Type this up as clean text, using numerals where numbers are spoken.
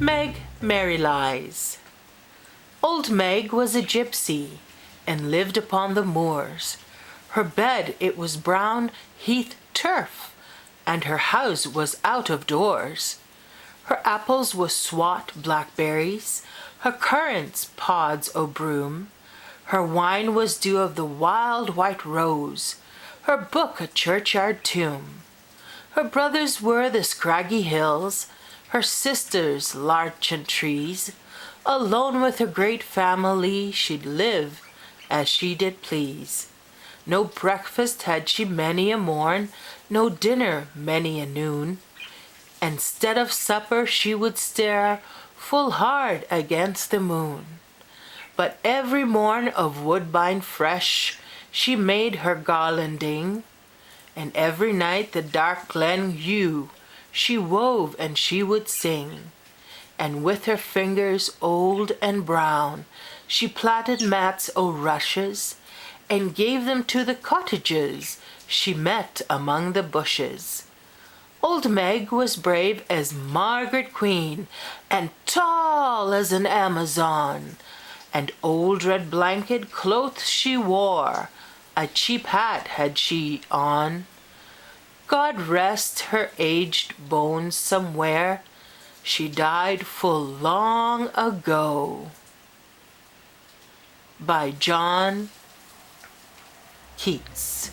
Meg Merrylies. Old Meg was a gypsy, and lived upon the moors. Her bed it was brown heath turf, and her house was out of doors. Her apples was swat blackberries, her currants pods o' broom. Her wine was dew of the wild white rose, her book a churchyard tomb. Her brothers were the scraggy hills, her sisters larchen trees. Alone with her great family she'd live as she did please. No breakfast had she many a morn, no dinner many a noon. And 'stead of supper she would stare full hard against the moon. But every morn of woodbine fresh she made her garlanding, and every night the dark glen yew she wove and she would sing. And with her fingers old and brown she plaited mats o' rushes, and gave them to the cottages she met among the bushes. Old Meg was brave as Margaret Queen, and tall as an Amazon, and old red blanket clothes she wore, a cheap hat had she on. God rest her aged bones somewhere, she died full long ago. By John Keats.